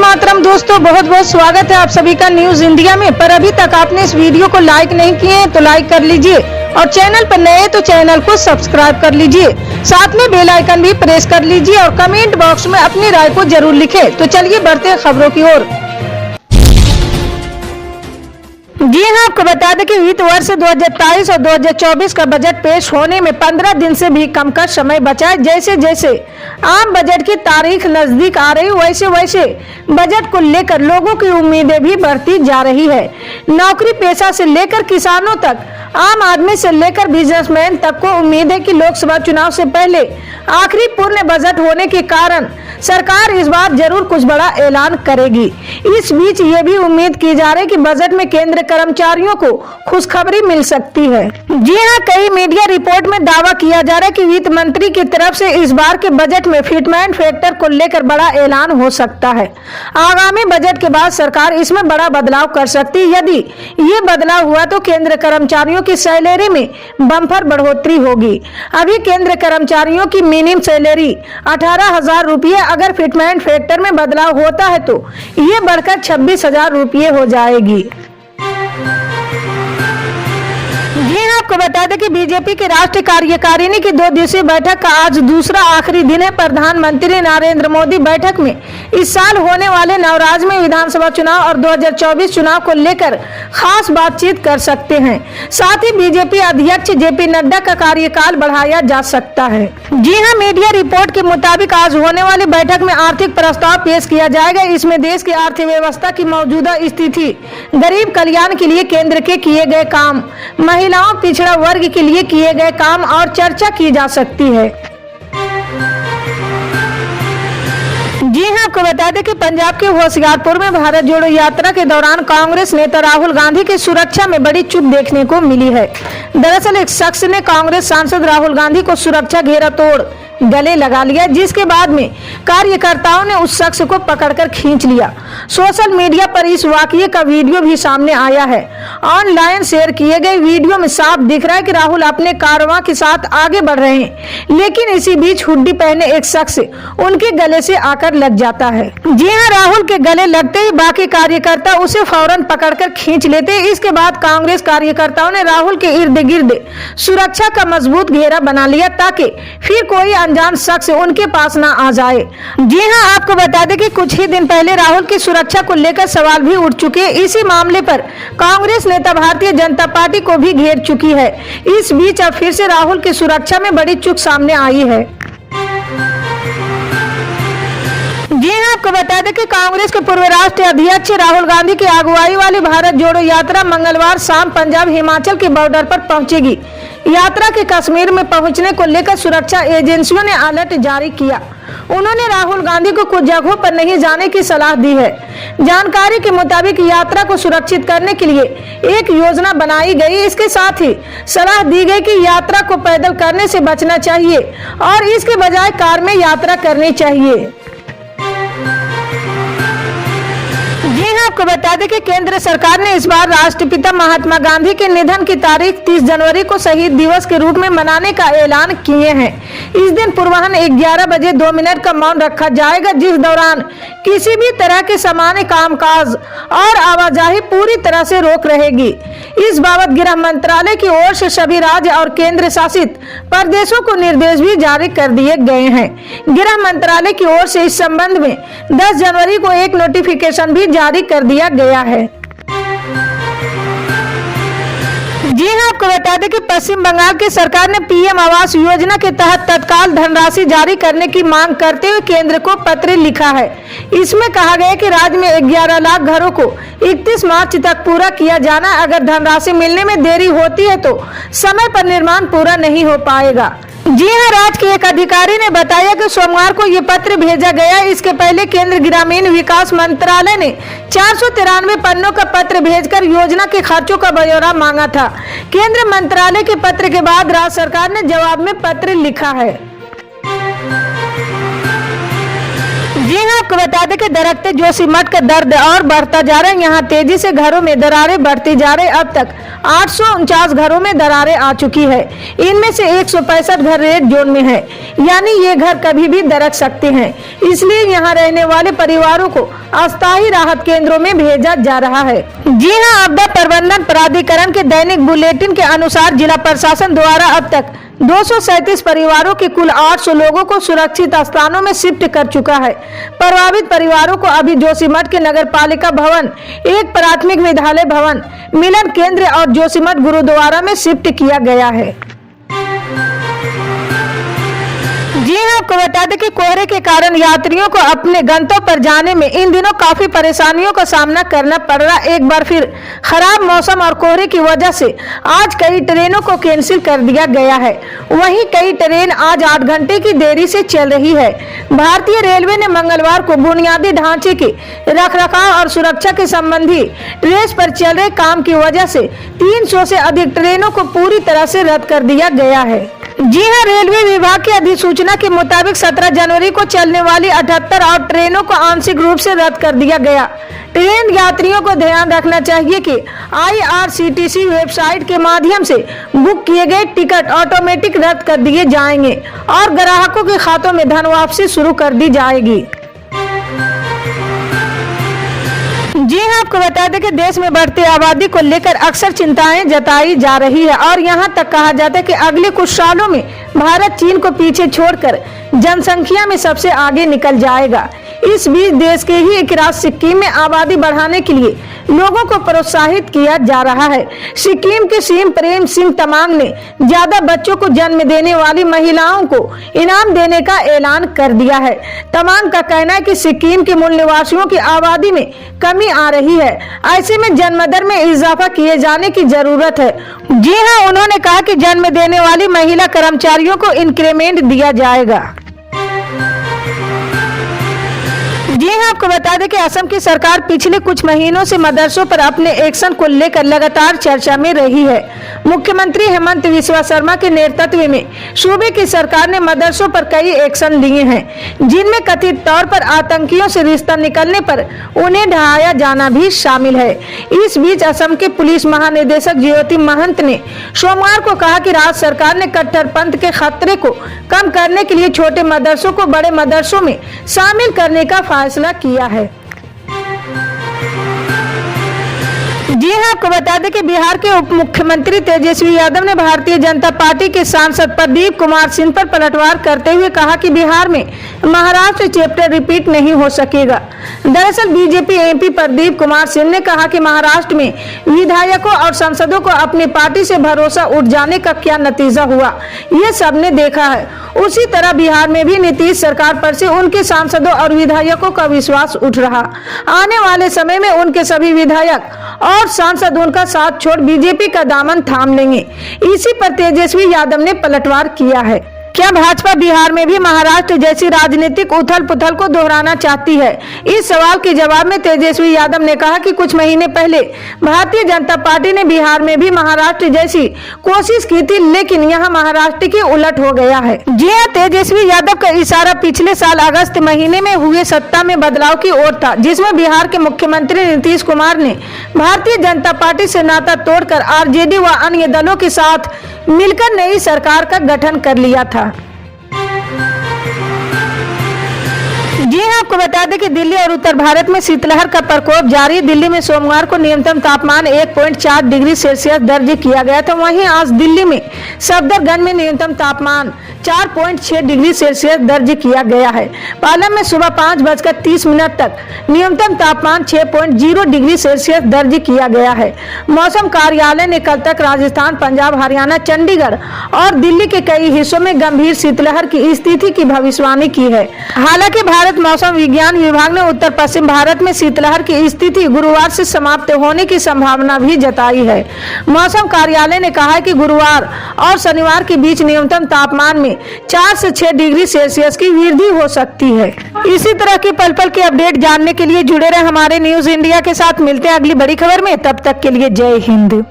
मातरम दोस्तों, बहुत बहुत स्वागत है आप सभी का न्यूज इंडिया में। पर अभी तक आपने इस वीडियो को लाइक नहीं किए हैं तो लाइक कर लीजिए और चैनल पर नए हैं तो चैनल को सब्सक्राइब कर लीजिए। साथ में बेल आइकन भी प्रेस कर लीजिए और कमेंट बॉक्स में अपनी राय को जरूर लिखें। तो चलिए बढ़ते हैं खबरों की ओर। जी हां, आपको बता दें कि वित्त वर्ष 2023 और 2024 का बजट पेश होने में 15 दिन से भी कम का समय बचा है। जैसे जैसे आम बजट की तारीख नजदीक आ रही वैसे वैसे बजट को लेकर लोगों की उम्मीदें भी बढ़ती जा रही है। नौकरी पेशा से लेकर किसानों तक, आम आदमी से लेकर बिजनेसमैन तक को उम्मीद है कि लोकसभा चुनाव से पहले आखिरी पूर्ण बजट होने के कारण सरकार इस बार जरूर कुछ बड़ा ऐलान करेगी। इस बीच ये भी उम्मीद की जा रही है कि बजट में केंद्र कर्मचारियों को खुशखबरी मिल सकती है। जी हां, कई मीडिया रिपोर्ट में दावा किया जा रहा है कि वित्त मंत्री की तरफ से इस बार के बजट में फिटमेंट फैक्टर को लेकर बड़ा ऐलान हो सकता है। आगामी बजट के बाद सरकार इसमें बड़ा बदलाव कर सकती है। यदि ये बदलाव हुआ तो केंद्र कर्मचारियों की सैलरी में बम्पर बढ़ोतरी होगी। अभी केंद्र कर्मचारियों की मिनिमम सैलरी 18,000 रुपये, अगर फिटमेंट फैक्टर में बदलाव होता है तो ये बढ़कर 26,000 रुपये हो जाएगी। जी हाँ, आपको बता दें कि बीजेपी की राष्ट्रीय कार्यकारिणी की 2 दिवसीय बैठक का आज दूसरा आखिरी दिन है। प्रधानमंत्री नरेंद्र मोदी बैठक में इस साल होने वाले नवराज में विधानसभा चुनाव और 2024 चुनाव को लेकर खास बातचीत कर सकते हैं। साथ ही बीजेपी अध्यक्ष जेपी नड्डा का कार्यकाल बढ़ाया जा सकता है। जी हाँ, मीडिया रिपोर्ट के मुताबिक आज होने वाली बैठक में आर्थिक प्रस्ताव पेश किया जाएगा। इसमें देश की अर्थव्यवस्था की मौजूदा स्थिति, गरीब कल्याण के लिए केंद्र के किए गए काम, महिलाओं पिछड़ा वर्ग के लिए किए गए काम और चर्चा की जा सकती है। जी हां, आपको बता दें कि पंजाब के होशियारपुर में भारत जोड़ो यात्रा के दौरान कांग्रेस नेता राहुल गांधी की सुरक्षा में बड़ी चूक देखने को मिली है। दरअसल एक शख्स ने कांग्रेस सांसद राहुल गांधी को सुरक्षा घेरा तोड़ गले लगा लिया, जिसके बाद में कार्यकर्ताओं ने उस शख्स को पकड़कर खींच लिया। सोशल मीडिया पर इस वाकये का वीडियो भी सामने आया है। ऑनलाइन शेयर किए गए वीडियो में साफ दिख रहा है कि राहुल अपने कारवां के साथ आगे बढ़ रहे हैं, लेकिन इसी बीच हुड्डी पहने एक शख्स उनके गले से आकर लग जाता है। जी हाँ, राहुल के गले लगते ही बाकी कार्यकर्ता उसे फौरन पकड़कर खींच लेते। इसके बाद कांग्रेस कार्यकर्ताओं ने राहुल के इर्द गिर्द सुरक्षा का मजबूत घेरा बना लिया ताकि फिर कोई अनजान शख्स उनके पास ना आ जाए। जी हां, आपको बता दें कि कुछ ही दिन पहले राहुल की सुरक्षा को लेकर सवाल भी उठ चुके हैं। इसी मामले पर कांग्रेस नेता भारतीय जनता पार्टी को भी घेर चुकी है। इस बीच अब फिर से राहुल की सुरक्षा में बड़ी चूक सामने आई है। जी हां, आपको बता दें कि कांग्रेस के पूर्व राष्ट्रीय अध्यक्ष राहुल गांधी की अगुवाई वाली भारत जोड़ो यात्रा मंगलवार शाम पंजाब हिमाचल के बॉर्डर पर पहुंचेगी। यात्रा के कश्मीर में पहुंचने को लेकर सुरक्षा एजेंसियों ने अलर्ट जारी किया। उन्होंने राहुल गांधी को कुछ जगहों पर नहीं जाने की सलाह दी है। जानकारी के मुताबिक यात्रा को सुरक्षित करने के लिए एक योजना बनाई गई। इसके साथ ही सलाह दी गई कि यात्रा को पैदल करने से बचना चाहिए और इसके बजाय कार में यात्रा करनी चाहिए। जी हाँ, आपको बता दें कि केंद्र सरकार ने इस बार राष्ट्रपिता महात्मा गांधी के निधन की तारीख 30 जनवरी को शहीद दिवस के रूप में मनाने का ऐलान किए हैं। इस दिन पूर्वाह्न 11 बजे 2 मिनट का मौन रखा जाएगा, जिस दौरान किसी भी तरह के सामान्य कामकाज और आवाजाही पूरी तरह से रोक रहेगी। इस बाबत गृह मंत्रालय की ओर से सभी राज्य और केंद्र शासित प्रदेशों को निर्देश भी जारी कर दिए गए हैं। गृह मंत्रालय की ओर से इस संबंध में 10 जनवरी को एक नोटिफिकेशन भी जारी कर दिया गया है। जी हाँ, आपको बता दें कि पश्चिम बंगाल की सरकार ने पीएम आवास योजना के तहत तत्काल धनराशि जारी करने की मांग करते हुए केंद्र को पत्र लिखा है। इसमें कहा गया कि राज्य में 11 लाख घरों को 31 मार्च तक पूरा किया जाना। अगर धनराशि मिलने में देरी होती है तो समय पर निर्माण पूरा नहीं हो पाएगा। जी हाँ, राज्य के एक अधिकारी ने बताया कि सोमवार को ये पत्र भेजा गया। इसके पहले केंद्र ग्रामीण विकास मंत्रालय ने 493 पन्नों का पत्र भेजकर योजना के खर्चों का ब्यौरा मांगा था। केंद्र मंत्रालय के पत्र के बाद राज्य सरकार ने जवाब में पत्र लिखा है। जी हाँ, आपको बता दें कि दरकते जोशीमठ का दर्द और बढ़ता जा रहा है। यहाँ तेजी से घरों में दरारें बढ़ती जा रही। अब तक 849 घरों में दरारें आ चुकी है। इनमें से 165 घर रेड जोन में है, यानी ये घर कभी भी दरक सकते हैं। इसलिए यहाँ रहने वाले परिवारों को अस्थायी राहत केंद्रों में भेजा जा रहा है। जी हाँ, आपदा प्रबंधन प्राधिकरण के दैनिक बुलेटिन के अनुसार जिला प्रशासन द्वारा अब तक 237 परिवारों के कुल 800 लोगों को सुरक्षित स्थानों में शिफ्ट कर चुका है। प्रभावित परिवारों को अभी जोशीमठ के नगर पालिका भवन, एक प्राथमिक विद्यालय भवन, मिलन केंद्र और जोशीमठ गुरुद्वारा में शिफ्ट किया गया है। जी हाँ, आपको बता दें कि कोहरे के कारण यात्रियों को अपने गंतव्य पर जाने में इन दिनों काफी परेशानियों का सामना करना पड़ रहा। एक बार फिर खराब मौसम और कोहरे की वजह से आज कई ट्रेनों को कैंसिल कर दिया गया है। वहीं कई ट्रेन आज 8 घंटे की देरी से चल रही है। भारतीय रेलवे ने मंगलवार को बुनियादी ढांचे के रखरखाव और सुरक्षा के संबंधी रेस पर चल रहे काम की वजह से 300 से अधिक ट्रेनों को पूरी तरह से रद्द कर दिया गया है। जी हाँ, रेलवे विभाग की अधिसूचना के मुताबिक 17 जनवरी को चलने वाली 78 और ट्रेनों को आंशिक रूप से रद्द कर दिया गया। ट्रेन यात्रियों को ध्यान रखना चाहिए कि IRCTC वेबसाइट के माध्यम से बुक किए गए टिकट ऑटोमेटिक रद्द कर दिए जाएंगे और ग्राहकों के खातों में धन वापसी शुरू कर दी जाएगी। जी हाँ, आपको बता दें कि देश में बढ़ती आबादी को लेकर अक्सर चिंताएं जताई जा रही है और यहाँ तक कहा जाता है कि अगले कुछ सालों में भारत चीन को पीछे छोड़कर जनसंख्या में सबसे आगे निकल जाएगा। इस बीच देश के ही एक राज्य सिक्किम में आबादी बढ़ाने के लिए लोगों को प्रोत्साहित किया जा रहा है। सिक्किम के सीएम प्रेम सिंह तमांग ने ज्यादा बच्चों को जन्म देने वाली महिलाओं को इनाम देने का ऐलान कर दिया है। तमांग का कहना है कि सिक्किम के मूल निवासियों की आबादी में कमी आ रही है, ऐसे में जन्म दर में इजाफा किए जाने की जरूरत है। जी हाँ, उन्होंने कहा कि जन्म देने वाली महिला कर्मचारियों को इंक्रीमेंट दिया जाएगा। जी हाँ, आपको बता दें कि असम की सरकार पिछले कुछ महीनों से मदरसों पर अपने एक्शन को लेकर लगातार चर्चा में रही है। मुख्यमंत्री हेमंत बिस्वा शर्मा के नेतृत्व में सूबे की सरकार ने मदरसों पर कई एक्शन लिए हैं, जिनमें कथित तौर पर आतंकियों से रिश्ता निकलने पर उन्हें ढहाया जाना भी शामिल है। इस बीच असम के पुलिस महानिदेशक ज्योति महंत ने सोमवार को कहा कि राज्य सरकार ने कट्टरपंथ के खतरे को कम करने के लिए छोटे मदरसों को बड़े मदरसों में शामिल करने का फैसला किया है। जी हाँ, आपको बता दें कि बिहार के उप मुख्यमंत्री तेजस्वी यादव ने भारतीय जनता पार्टी के सांसद प्रदीप कुमार सिंह पर पलटवार करते हुए कहा कि बिहार में महाराष्ट्र चैप्टर रिपीट नहीं हो सकेगा। दरअसल बीजेपी MP प्रदीप कुमार सिंह ने कहा कि महाराष्ट्र में विधायकों और सांसदों को अपनी पार्टी से भरोसा उठ जाने का क्या नतीजा हुआ, ये सबने देखा है। उसी तरह बिहार में भी नीतीश सरकार पर से उनके सांसदों और विधायकों का विश्वास उठ रहा। आने वाले समय में उनके सभी विधायक और सांसद उनका साथ छोड़ बीजेपी का दामन थाम लेंगे। इसी पर तेजस्वी यादव ने पलटवार किया है। क्या भाजपा बिहार में भी महाराष्ट्र जैसी राजनीतिक उथल पुथल को दोहराना चाहती है? इस सवाल के जवाब में तेजस्वी यादव ने कहा कि कुछ महीने पहले भारतीय जनता पार्टी ने बिहार में भी महाराष्ट्र जैसी कोशिश की थी, लेकिन यहाँ महाराष्ट्र की उलट हो गया है। जी हाँ, तेजस्वी यादव का इशारा पिछले साल अगस्त महीने में हुए सत्ता में बदलाव की ओर था, जिसमें बिहार के मुख्यमंत्री नीतीश कुमार ने भारतीय जनता पार्टी से नाता तोड़कर RJD व अन्य दलों के साथ मिलकर नई सरकार का गठन कर लिया था। जी हाँ, आपको बता दें कि दिल्ली और उत्तर भारत में शीतलहर का प्रकोप जारी। दिल्ली में सोमवार को न्यूनतम तापमान 1.4 डिग्री सेल्सियस दर्ज किया गया था। वहीं आज दिल्ली में सफदरगंज में न्यूनतम तापमान 4.6 डिग्री सेल्सियस दर्ज किया गया है। पालम में सुबह 5:30 तक न्यूनतम तापमान 6.0 डिग्री सेल्सियस दर्ज किया गया है। मौसम कार्यालय ने कल तक राजस्थान, पंजाब, हरियाणा, चंडीगढ़ और दिल्ली के कई हिस्सों में गंभीर शीतलहर की स्थिति की भविष्यवाणी की है। हालांकि भारत मौसम विज्ञान विभाग ने उत्तर पश्चिम भारत में शीतलहर की स्थिति गुरुवार से समाप्त होने की संभावना भी जताई है। मौसम कार्यालय ने कहा है कि गुरुवार और शनिवार के बीच न्यूनतम तापमान में 4 से 6 डिग्री सेल्सियस की वृद्धि हो सकती है। इसी तरह की पल पल के अपडेट जानने के लिए जुड़े रहे हमारे न्यूज इंडिया के साथ। मिलते हैं अगली बड़ी खबर में, तब तक के लिए जय हिंद।